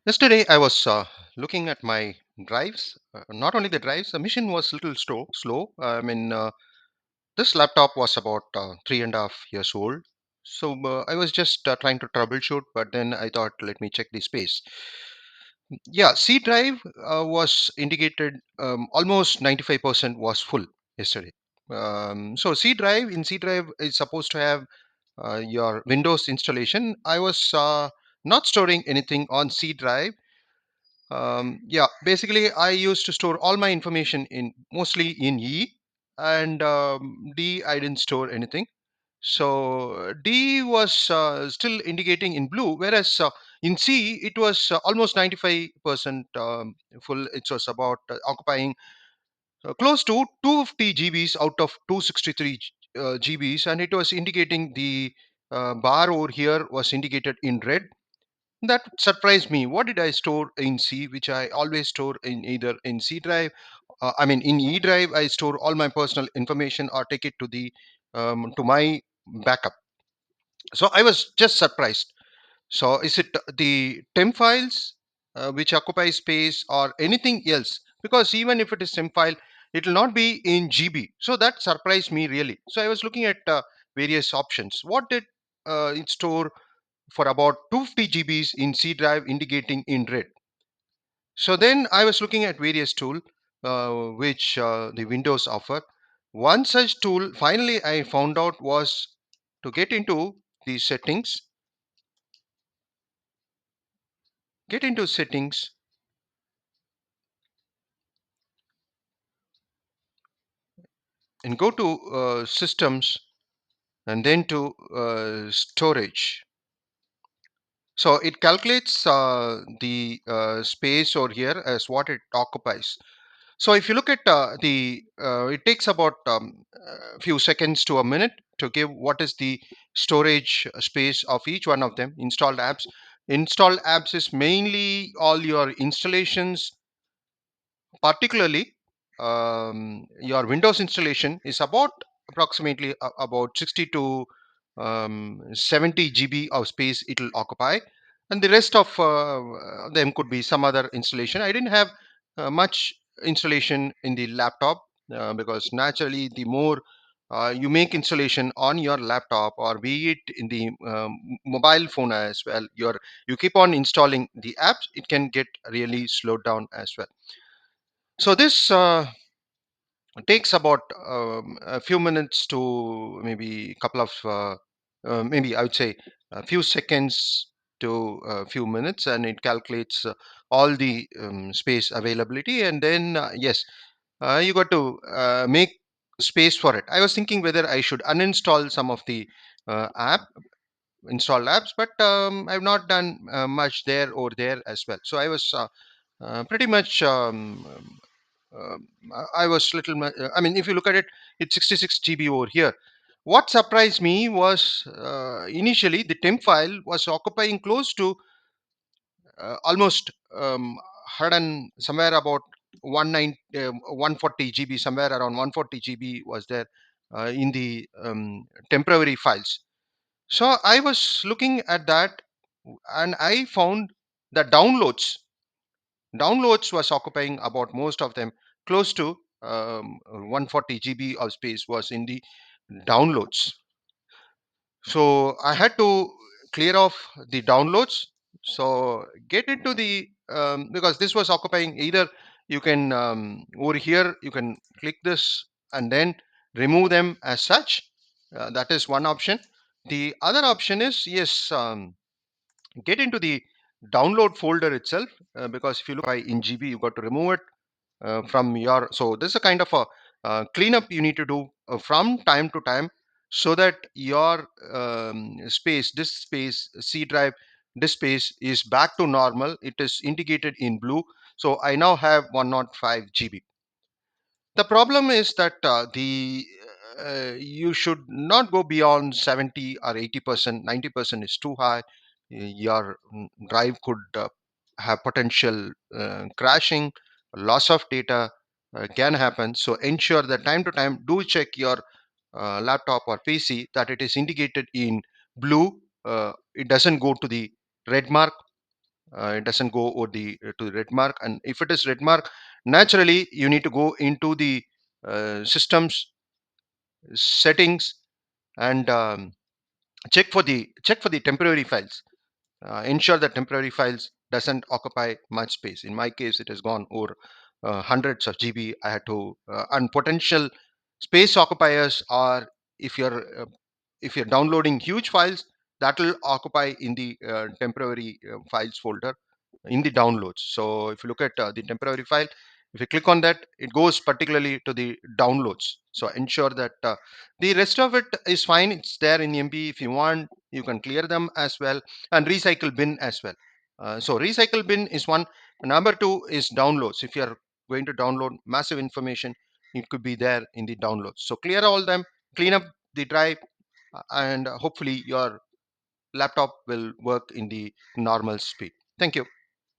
Yesterday, I was looking at my drives. Not only the drives, the machine was a little slow. This laptop was about 3.5 years old. So I was just trying to troubleshoot, but then I thought, let me check the space. Yeah, C drive was indicated almost 95% was full yesterday. So C drive is supposed to have your Windows installation. I was not storing anything on C drive. Yeah, basically, I used to store all my information in mostly in E, and D, I didn't store anything. So D was still indicating in blue, whereas in C it was almost 95% full. It was about occupying close to 250 GBs out of 263 GBs, and it was indicating the bar over here was indicated in red. That surprised me. What did I store in C, which I always store in either in C drive? In E drive, I store all my personal information or take it to my backup. So I was just surprised. So is it the temp files which occupy space or anything else? Because even if it is temp file, it will not be in GB. So that surprised me really. So I was looking at various options. What did it store for about 250 GBs in C drive indicating in red? So then I was looking at various tools which the Windows offer. One such tool finally I found out was to the settings, get into settings and go to systems and then to storage. So it calculates the space over here as what it occupies. So if you look at it takes about a few seconds to a minute to give what is the storage space of each one of them. Installed apps. Installed apps is mainly all your installations, particularly your Windows installation is about approximately about 60 to 70 GB of space it will occupy, and the rest of them could be some other installation. I didn't have much installation in the laptop because naturally the more you make installation on your laptop or be it in the mobile phone as well, you keep on installing the apps, it can get really slowed down as well. So this takes about a few minutes to maybe a couple of maybe I would say a few seconds to a few minutes, and it calculates all the space availability, and then yes, you got to make space for it. I was thinking whether I should uninstall some of the app install apps, but I've not done much there or there as well. So I was pretty much I was if you look at it, it's 66 GB over here. What surprised me was initially the temp file was occupying close to almost 100 and somewhere about 140 GB, somewhere around 140 GB was there in the temporary files. So I was looking at that and I found the downloads was occupying about most of them close to 140 GB of space was in the downloads. So I had to clear off the downloads, so get into the because this was occupying either you can over here you can click this and then remove them as such. That is one option. The other option is yes, get into the download folder itself, because if you look by in GB you got to remove it from your. So this is a kind of a cleanup you need to do from time to time, so that your space disk space C drive disk space is back to normal. It is indicated in blue, so I now have 105 GB. The problem is that the you should not go beyond 70 or 80%. 90% is too high. Your drive could have potential crashing, loss of data can happen. So ensure that time to time do check your laptop or PC that it is indicated in blue. It doesn't go to the red mark. It doesn't go over the to the red mark. And if it is red mark, naturally you need to go into the systems settings and check for the temporary files. Ensure that temporary files doesn't occupy much space. In my case, it has gone over hundreds of GB. I had to and potential space occupiers are, if you're downloading huge files, that will occupy in the temporary files folder in the downloads. So if you look at the temporary file, if you click on that, it goes particularly to the downloads. So ensure that the rest of it is fine. It's there in MB. If you want, you can clear them as well, and recycle bin as well. So recycle bin is one. Number two is downloads. If you're going to download massive information, it could be there in the downloads. So clear all them, clean up the drive, and hopefully your laptop will work in the normal speed. Thank you.